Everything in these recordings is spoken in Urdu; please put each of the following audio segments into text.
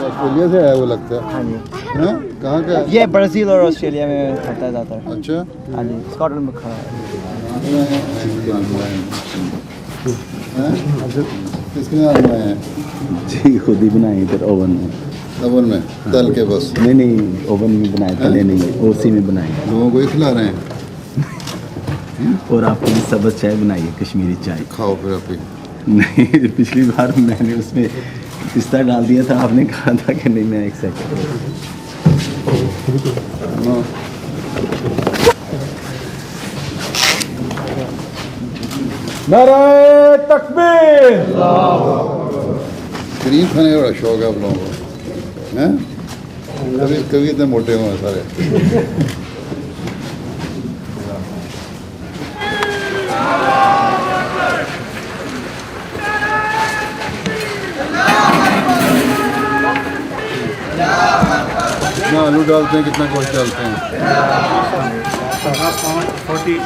آسٹریلیا سے آیا وہ لگتا ہے. ہاں جی. ہاں کہاں کا ہے؟ یہ برازیل اور آسٹریلیا میں کھاتا ہے زیادہ تر. اچھا ہاں جی اسکاٹ لینڈ میں کھا ہے. کس کے نام میں ہے؟ جی خود ہی بنائی ادھر اوون میں. اوون میں تل کے بس؟ نہیں اوون میں بنائے تلے نہیں او سی میں بنائے. لوگوں کو ہی کھلا رہے ہیں. اور آپ کو بھی سبز چائے بنائی ہے کشمیری چائے. کھاؤ پھر آپ ہی. نہیں پچھلی بار میں نے اس میں پستہ ڈال دیا تھا آپ نے کہا تھا کہ نہیں میں ایک سیکنڈ. نعرہ تکبیر. کریم کھانے کا بڑا شوق ہے آپ لوگوں کو. کبھی اتنے موٹے ہوئے سارے. کتنا آلو ڈالتے ہیں کتنا گوشت ڈالتے ہیں؟ 40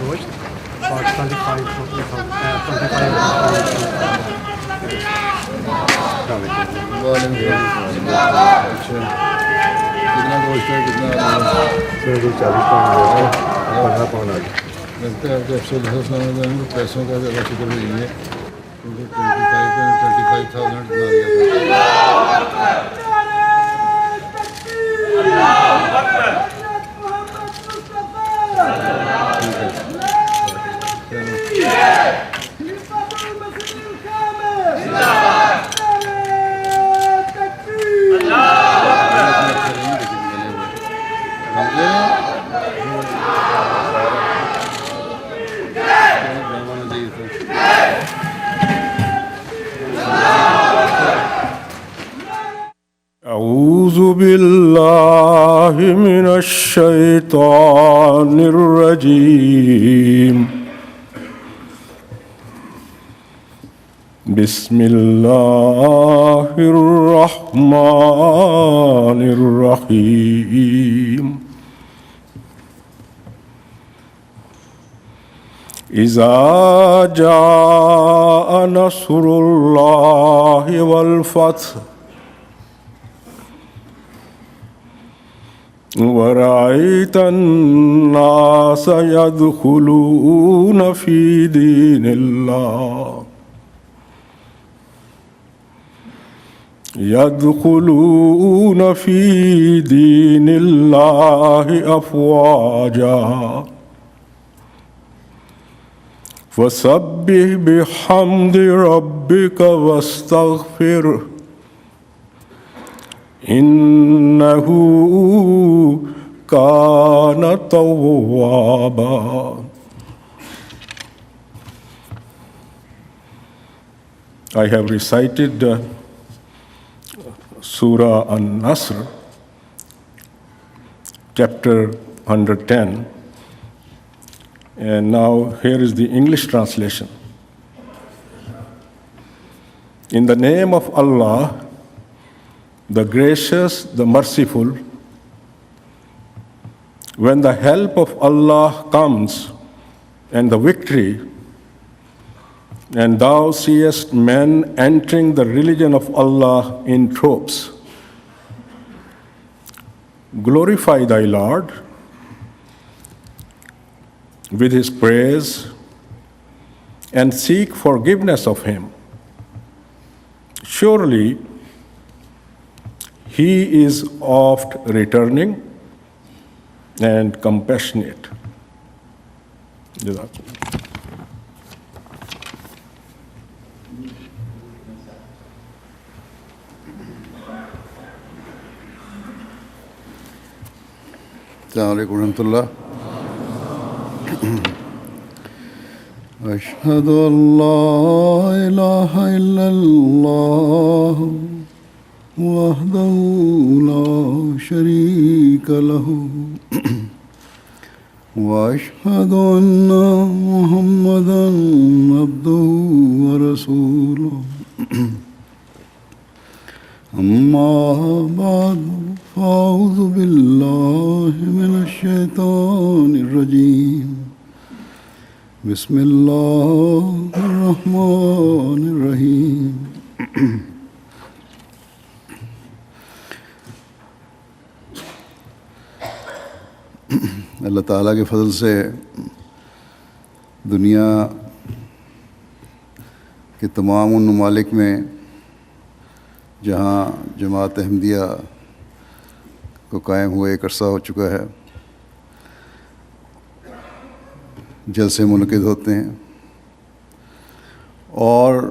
گوشت اور 25 اچھا کتنا گوشت ہے کتنا آلو ہے؟ 40 پاؤنڈ 15 پاؤنڈ آ گیا. لگتا ہے آپ کو افسر پیسوں کا زیادہ فکر نہیں ہے کیونکہ 25,000 اتنا آ گیا تھا. أعوذ بالله من الشيطان الرجيم. بسم الله الرحمن الرحيم. إذا جاء نصر الله والفتح ورأيت الناس يدخلون في دين الله أفواجا فسبح بحمد ربك واستغفره إنه كان توابا. I have recited Surah An-Nasr, chapter 110, and now here is the English translation. In the name of Allah, the gracious, the merciful, when the help of Allah comes and the victory, and thou seest men entering the religion of Allah in troops, glorify thy Lord with his praise and seek forgiveness of him. Surely he is oft returning and compassionate. السلام علیکم ورحمۃ اللہ. اشہد ان لا الہ الا اللہ وحدہ لا شریک لہ واشہد ان محمدا عبدہ ورسولہ. اما بعد فاعوذ باللہ من الشیطان الرجیم. بسم اللہ الرحمن الرحیم. اللہ تعالیٰ کے فضل سے دنیا کے تمام ان ممالک میں جہاں جماعت احمدیہ کو قائم ہوئے ایک عرصہ ہو چکا ہے، جلسے منعقد ہوتے ہیں اور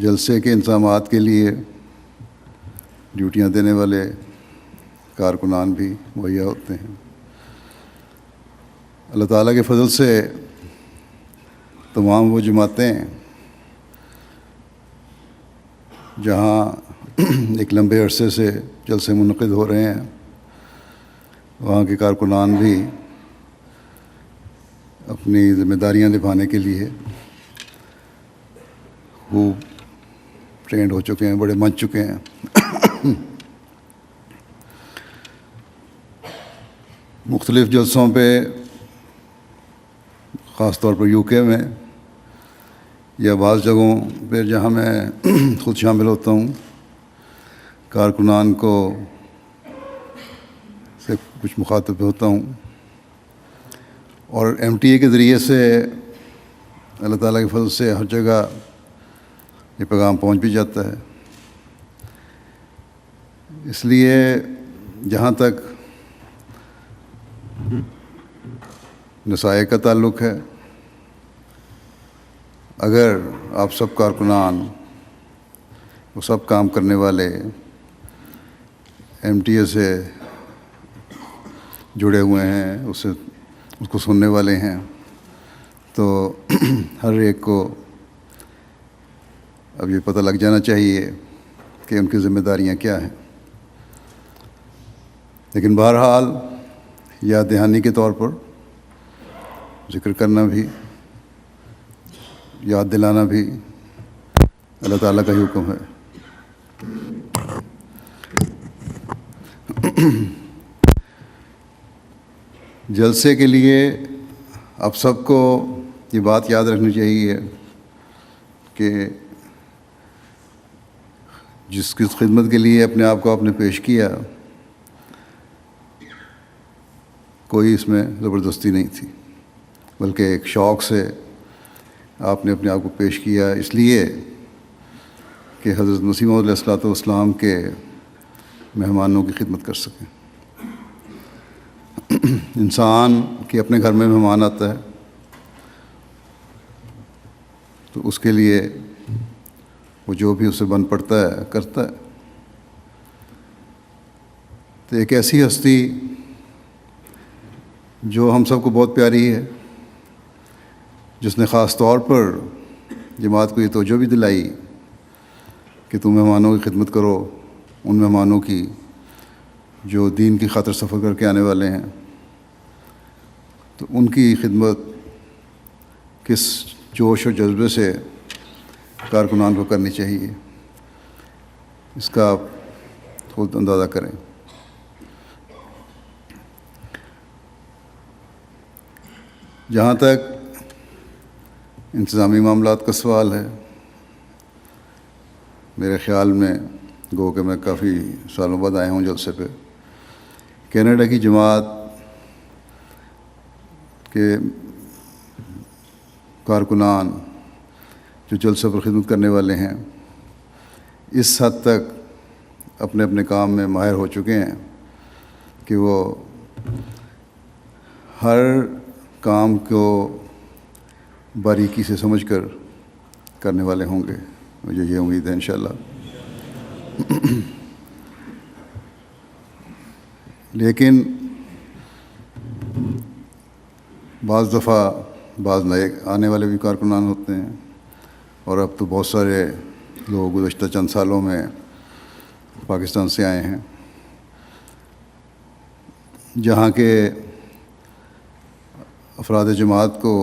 جلسے کے انتظامات کے لیے ڈیوٹیاں دینے والے کارکنان بھی مہیا ہوتے ہیں. اللہ تعالیٰ کے فضل سے تمام وہ جماعتیں جہاں ایک لمبے عرصے سے جلسے منعقد ہو رہے ہیں، وہاں کے کارکنان بھی اپنی ذمہ داریاں نبھانے کے لیے خوب ٹرینڈ ہو چکے ہیں، بڑے من چکے ہیں. مختلف جلسوں پہ خاص طور پر UK میں یا بعض جگہوں پہ جہاں میں خود شامل ہوتا ہوں، کارکنان کو سے کچھ مخاطب ہوتا ہوں اور MTA کے ذریعے سے اللہ تعالیٰ کے فضل سے ہر جگہ یہ پیغام پہنچ بھی جاتا ہے. اس لیے جہاں تک نصائح کا تعلق ہے، اگر آپ سب کارکنان، وہ سب کام کرنے والے MTA سے جڑے ہوئے ہیں، اس کو سننے والے ہیں، تو ہر ایک کو اب یہ پتہ لگ جانا چاہیے کہ ان کی ذمہ داریاں کیا ہیں. لیکن بہرحال یاد دہانی کے طور پر ذکر کرنا بھی، یاد دلانا بھی اللہ تعالیٰ کا ہی حکم ہے. جلسے کے لیے اب سب کو یہ بات یاد رکھنی چاہیے کہ جس خدمت کے لیے اپنے آپ کو آپ نے پیش کیا، کوئی اس میں زبردستی نہیں تھی، بلکہ ایک شوق سے آپ نے اپنے آپ کو پیش کیا، اس لیے کہ حضرت مسیح موعود علیہ السلام کے مہمانوں کی خدمت کر سکیں. انسان کے اپنے گھر میں مہمان آتا ہے تو اس کے لیے وہ جو بھی اسے بن پڑتا ہے کرتا ہے. تو ایک ایسی ہستی جو ہم سب کو بہت پیاری ہے، جس نے خاص طور پر جماعت کو یہ توجہ بھی دلائی کہ تم مہمانوں کی خدمت کرو، ان مہمانوں کی جو دین کی خاطر سفر کر کے آنے والے ہیں، تو ان کی خدمت کس جوش و جذبے سے کارکنان کو کرنی چاہیے، اس کا آپ خود اندازہ کریں. جہاں تک انتظامی معاملات کا سوال ہے، میرے خیال میں گو کہ میں کافی سالوں بعد آیا ہوں جلسے پہ، کینیڈا کی جماعت کے کارکنان جو جلسے پر خدمت کرنے والے ہیں، اس حد تک اپنے اپنے کام میں ماہر ہو چکے ہیں کہ وہ ہر کام کو باریکی سے سمجھ کر کرنے والے ہوں گے. مجھے یہ امید ہے انشاءاللہ. لیکن بعض دفعہ بعض نئے آنے والے بھی کارکنان ہوتے ہیں، اور اب تو بہت سارے لوگ گزشتہ چند سالوں میں پاکستان سے آئے ہیں، جہاں کے افراد جماعت کو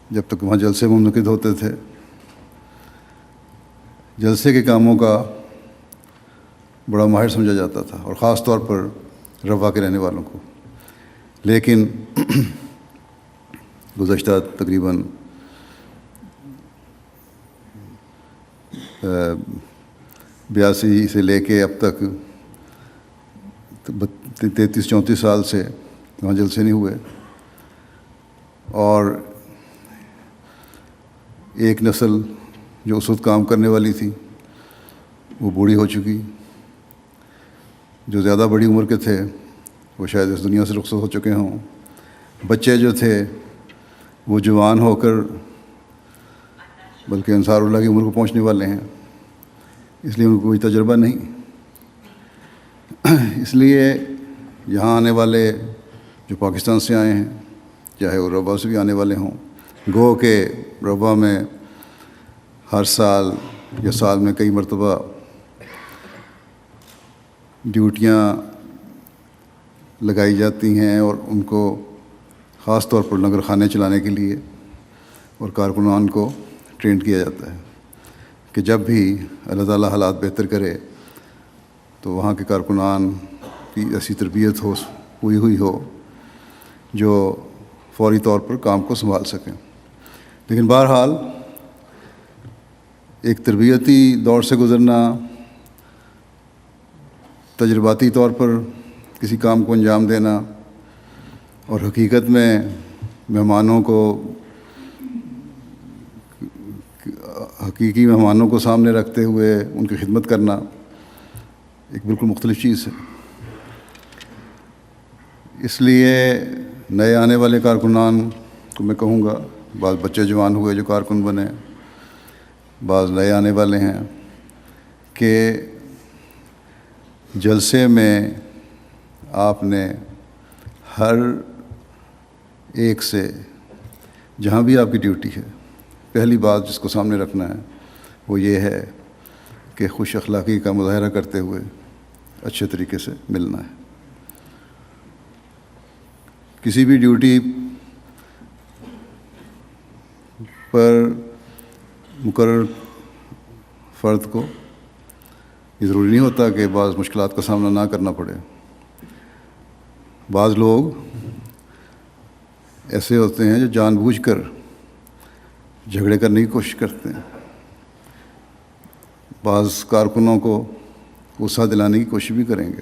جب تک وہاں جلسے منعقد ہوتے تھے، جلسے کے کاموں کا بڑا ماہر سمجھا جاتا تھا، اور خاص طور پر روا کے رہنے والوں کو. لیکن گزشتہ تقریباً 82 سے لے کے اب تک 33-34 سال سے وہاں جلسے نہیں ہوئے، اور ایک نسل جو اس وقت کام کرنے والی تھی وہ بوڑھی ہو چکی، جو زیادہ بڑی عمر کے تھے وہ شاید اس دنیا سے رخصت ہو چکے ہوں، بچے جو تھے وہ جوان ہو کر بلکہ انصار اللہ کی عمر کو پہنچنے والے ہیں، اس لیے ان کو کوئی تجربہ نہیں۔ اس لیے یہاں آنے والے جو پاکستان سے آئے ہیں، چاہے وہ ربا سے بھی آنے والے ہوں، گو کہ ربا میں ہر سال یا سال میں کئی مرتبہ ڈیوٹیاں لگائی جاتی ہیں، اور ان کو خاص طور پر لنگر خانے چلانے کے لیے اور کارکنان کو ٹرین کیا جاتا ہے کہ جب بھی اللہ تعالیٰ حالات بہتر کرے تو وہاں کے کارکنان کی ایسی تربیت ہوئی ہو جو فوری طور پر کام کو سنبھال سکیں۔ لیکن بہرحال ایک تربیتی دور سے گزرنا، تجرباتی طور پر کسی کام کو انجام دینا، اور حقیقت میں مہمانوں کو، حقیقی مہمانوں کو سامنے رکھتے ہوئے ان کی خدمت کرنا ایک بالکل مختلف چیز ہے۔ اس لیے نئے آنے والے کارکنان کو میں کہوں گا، بعض بچے جوان ہوئے جو کارکن بنے، بعض نئے آنے والے ہیں، کہ جلسے میں آپ نے ہر ایک سے جہاں بھی آپ کی ڈیوٹی ہے، پہلی بات جس کو سامنے رکھنا ہے وہ یہ ہے کہ خوش اخلاقی کا مظاہرہ کرتے ہوئے اچھے طریقے سے ملنا ہے۔ کسی بھی ڈیوٹی پر مقرر فرد کو یہ ضروری نہیں ہوتا کہ بعض مشکلات کا سامنا نہ کرنا پڑے۔ بعض لوگ ایسے ہوتے ہیں جو جان بوجھ کر جھگڑے کرنے کی کوشش کرتے ہیں، بعض کارکنوں کو غصہ دلانے کی کوشش بھی کریں گے،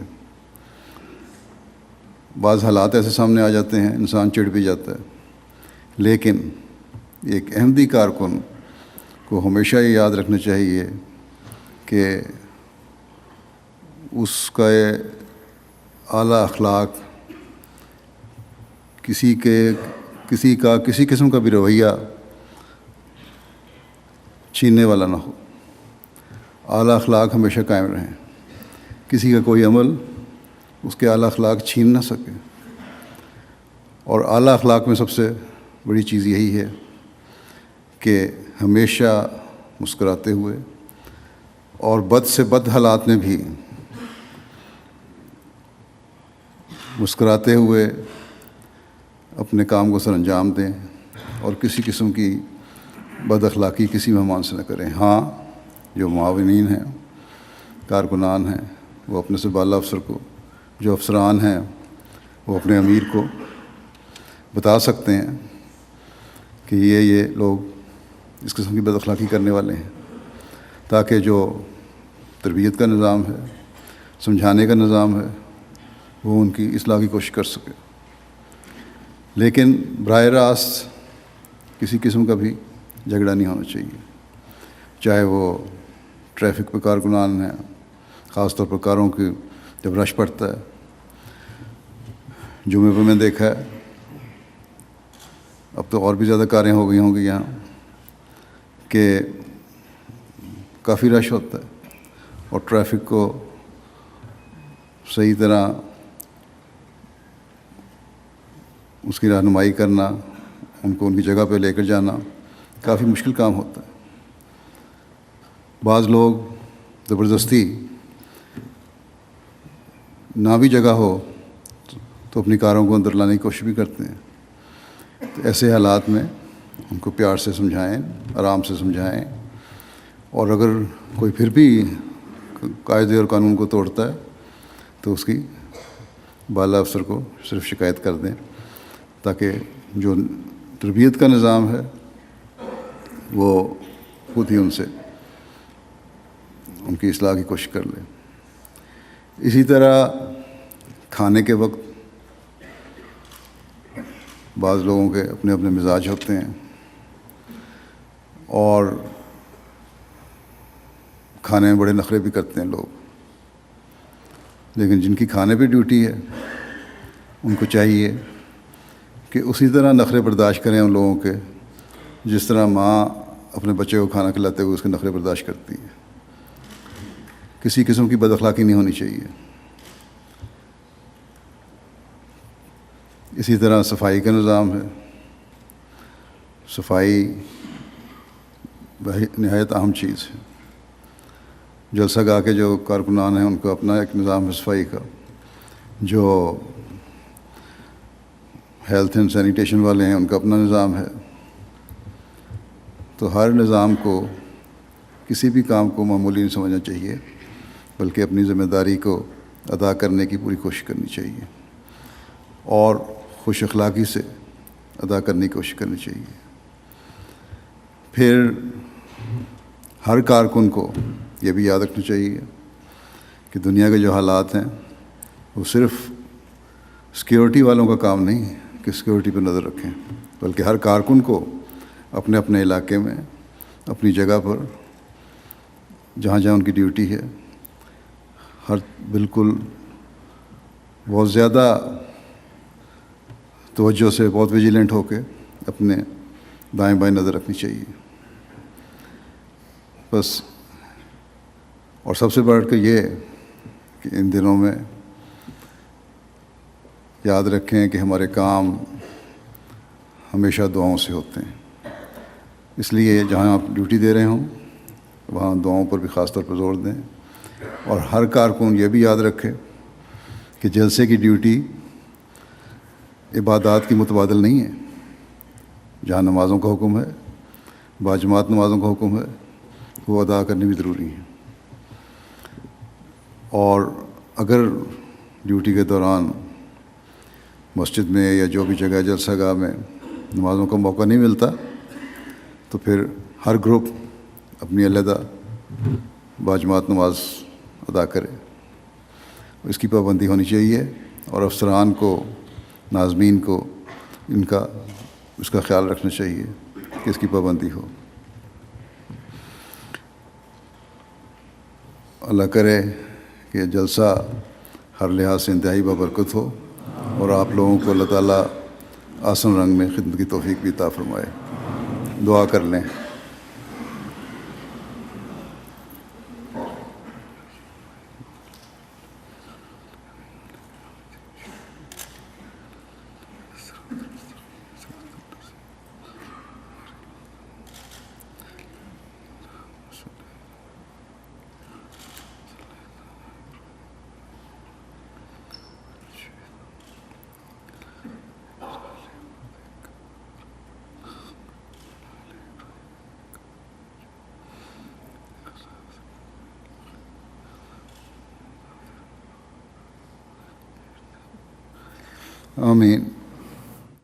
بعض حالات ایسے سامنے آ جاتے ہیں انسان چڑ بھی جاتا ہے۔ لیکن ایک احمدی کارکن کو ہمیشہ یہ یاد رکھنا چاہیے کہ اس کا اعلیٰ اخلاق کسی قسم کا بھی رویہ چھیننے والا نہ ہو، اعلیٰ اخلاق ہمیشہ قائم رہیں، کسی کا کوئی عمل اس کے اعلیٰ اخلاق چھین نہ سکے۔ اور اعلیٰ اخلاق میں سب سے بڑی چیز یہی ہے کہ ہمیشہ مسکراتے ہوئے اور بد سے بد حالات میں بھی مسکراتے ہوئے اپنے کام کو سر انجام دیں، اور کسی قسم کی بد اخلاقی کسی مہمان سے نہ کریں۔ ہاں، جو معاونین ہیں، کارکنان ہیں، وہ اپنے سے بالا افسر کو، جو افسران ہیں وہ اپنے امیر کو بتا سکتے ہیں کہ یہ لوگ اس قسم کی بد اخلاقی کرنے والے ہیں، تاکہ جو تربیت کا نظام ہے، سمجھانے کا نظام ہے، وہ ان کی اصلاح کی کوشش کر سکے۔ لیکن براہ راست کسی قسم کا بھی جھگڑا نہیں ہونا چاہیے، چاہے وہ ٹریفک پہ کارکنان ہیں، خاص طور پر کاروں کی جب رش پڑتا ہے۔ جمعے پہ میں دیکھا ہے، اب تو اور بھی زیادہ کاریں ہو گئی ہوں گی یہاں، کہ کافی رش ہوتا ہے اور ٹریفک کو صحیح طرح اس کی رہنمائی کرنا، ان کو ان کی جگہ پہ لے کر جانا کافی مشکل کام ہوتا ہے۔ بعض لوگ زبردستی نہ بھی جگہ ہو تو اپنی کاروں کو اندر لانے کی کوشش بھی کرتے ہیں۔ تو ایسے حالات میں ان کو پیار سے سمجھائیں، آرام سے سمجھائیں، اور اگر کوئی پھر بھی قاعدے اور قانون کو توڑتا ہے تو اس کی بالا افسر کو صرف شکایت کر دیں تاکہ جو تربیت کا نظام ہے وہ خود ہی ان سے ان کی اصلاح کی کوشش کر لے۔ اسی طرح کھانے کے وقت بعض لوگوں کے اپنے اپنے مزاج ہوتے ہیں اور کھانے میں بڑے نخرے بھی کرتے ہیں لوگ، لیکن جن کی کھانے پہ ڈیوٹی ہے ان کو چاہیے کہ اسی طرح نخرے برداشت کریں ان لوگوں کے جس طرح ماں اپنے بچے کو کھانا کھلاتے ہوئے اس کے نخرے برداشت کرتی ہے۔ کسی قسم کی بد اخلاقی نہیں ہونی چاہیے۔ اسی طرح صفائی کا نظام ہے۔ صفائی نہایت اہم چیز ہے۔ جلسہ گاہ کے جو کارکنان ہیں ان کو اپنا ایک نظام ہے صفائی کا، جو ہیلتھ اینڈ سینیٹیشن والے ہیں ان کا اپنا نظام ہے۔ تو ہر نظام کو، کسی بھی کام کو معمولی نہیں سمجھنا چاہیے، بلکہ اپنی ذمہ داری کو ادا کرنے کی پوری کوشش کرنی چاہیے اور خوش اخلاقی سے ادا کرنے کی کوشش کرنی چاہیے۔ پھر ہر کارکن کو یہ بھی یاد رکھنا چاہیے کہ دنیا کے جو حالات ہیں وہ صرف سیکیورٹی والوں کا کام نہیں ہے کہ سیکیورٹی پہ نظر رکھیں، بلکہ ہر کارکن کو اپنے اپنے علاقے میں، اپنی جگہ پر، جہاں جہاں ان کی ڈیوٹی ہے، بالکل بہت زیادہ توجہ سے، بہت ویجیلنٹ ہو کے اپنے دائیں بائیں نظر رکھنی چاہیے۔ بس، اور سب سے بڑھ کے یہ کہ ان دنوں میں یاد رکھیں کہ ہمارے کام ہمیشہ دعاؤں سے ہوتے ہیں، اس لیے جہاں آپ ڈیوٹی دے رہے ہوں وہاں دعاؤں پر بھی خاص طور پر زور دیں، اور ہر کارکن یہ بھی یاد رکھے کہ جلسے کی ڈیوٹی عبادات کی متبادل نہیں ہے۔ جہاں نمازوں کا حکم ہے، باجماعت نمازوں کا حکم ہے، وہ ادا کرنی بھی ضروری ہے۔ اور اگر ڈیوٹی کے دوران مسجد میں یا جو بھی جگہ جلسہ گاہ میں نمازوں کا موقع نہیں ملتا تو پھر ہر گروپ اپنی علیحدہ باجماعت نماز ادا کرے۔ اس کی پابندی ہونی چاہیے، اور افسران کو، ناظمین کو اس کا خیال رکھنا چاہیے کہ اس کی پابندی ہو۔ اللہ کرے کہ جلسہ ہر لحاظ سے انتہائی بابرکت ہو، اور آپ لوگوں کو اللہ تعالیٰ آسن رنگ میں خدمت کی توفیق بھی عطا فرمائے۔ دعا کر لیں۔ آمین۔